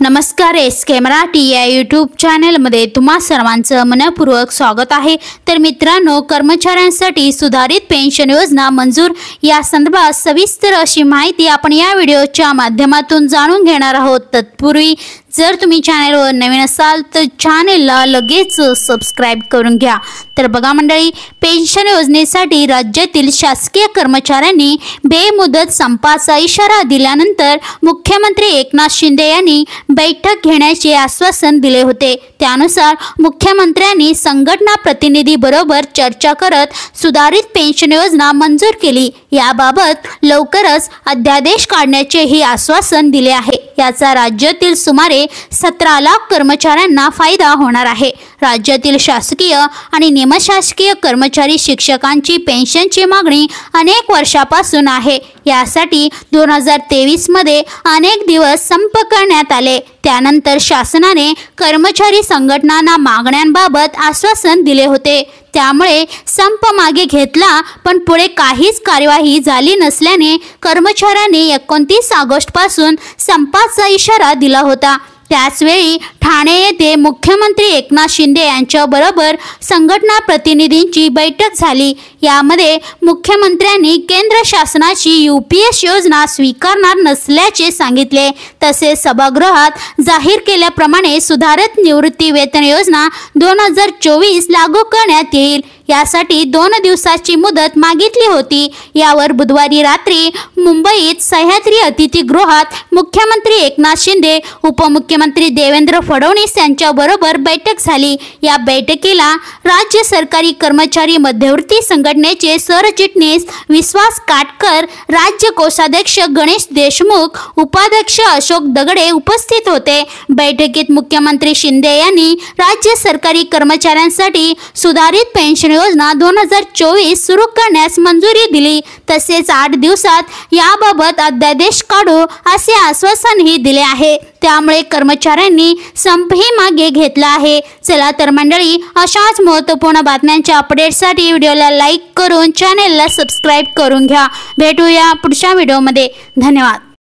नमस्कार, एसके मराठी या यूट्यूब चॅनलमध्ये तुम्हा सर्वांचं मनपूर्वक स्वागत आहे। तर मित्रांनो, कर्मचाऱ्यांसाठी सुधारित पेन्शन योजना मंजूर या संदर्भात सविस्तर अशी माहिती आपण या व्हिडिओच्या माध्यमातून जाणून घेणार आहोत। तत्पूर्वी जर तुम्ही चॅनलवर नवीन असाल तर चॅनलला लगेच सबस्क्राइब करून घ्या। तर बघा मंडळी, पेन्शन योजनेसाठी राज्यातील शासकीय कर्मचाऱ्यांनी बेमुदत संपाचा इशारा दिल्यानंतर मुख्यमंत्री एकनाथ शिंदे यांनी बैठक घेण्याचे आश्वासन दिले होते। त्यानुसार मुख्यमंत्र्यांनी संघटना प्रतिनिधी बरोबर चर्चा करत सुधारित पेन्शन योजना मंजूर केली। याबाबत लवकरच अध्यादेश काढण्याचेही आश्वासन दिले आहे। याचा राज्यातील सुमारे 17 लाख कर्मचाऱ्यांना फायदा होणार आहे। राज्यातील शासकीय आणि निमशासकीय कर्मचारी शिक्षकांची पेन्शनची मागणी अनेक वर्षापासून आहे। यासाठी 2023 मध्ये अनेक दिवस संप करण्यात आले। त्यानंतर शासनाने कर्मचारी संघटनांना मागण्यांबाबत आश्वासन दिले होते। त्यामुळे संप मागे घेतला, पण पुढे काहीच कार्यवाही झाली नसल्याने कर्मचाऱ्यांनी 29 ऑगस्ट पासून संपाचा इशारा दिला होता। त्याचवेळी ठाणे येथे मुख्यमंत्री एकनाथ शिंदे यांच्याबरोबर संघटना प्रतिनिधींची बैठक झाली। यामध्ये मुख्यमंत्र्यांनी केंद्र शासनाची यूपीएस योजना स्वीकारणार नसल्याचे सांगितले। तसेच सभागृहात जाहीर केल्याप्रमाणे सुधारित निवृत्ती वेतन योजना 2024 लागू करण्यात येईल। यासाठी 2 दिवसाची मुदत मागितली होती। यावर बुधवारी रात्री मुंबईत सह्याद्री अतिथीगृहात मुख्यमंत्री एकनाथ शिंदे, उपमुख्यमंत्री देवेंद्र फडणवीस यांच्याबरोबर बैठक झाली। या बैठकीला राज्य सरकारी कर्मचारी मध्यवर्ती संघटनेचे सरचिटणीस विश्वास काटकर, राज्य कोषाध्यक्ष गणेश देशमुख, उपाध्यक्ष अशोक दगडे उपस्थित होते। बैठकीत मुख्यमंत्री शिंदे यांनी राज्य सरकारी कर्मचाऱ्यांसाठी सुधारित पेन्शन योजना 2024 सुरू करण्यास मंजुरी दिली। तसेच 8 दिवसात याबाबत अध्यादेश काढू असे आश्वासनही दिले आहे। त्यामुळे कर्मचाऱ्यांनी संपही मागे घेतला आहे। चला तर मंडळी, अशाच महत्त्वपूर्ण बातम्यांच्या अपडेटसाठी व्हिडिओला लाईक करून चॅनलला सबस्क्राइब करून घ्या। भेटूया पुढच्या व्हिडिओमध्ये। धन्यवाद।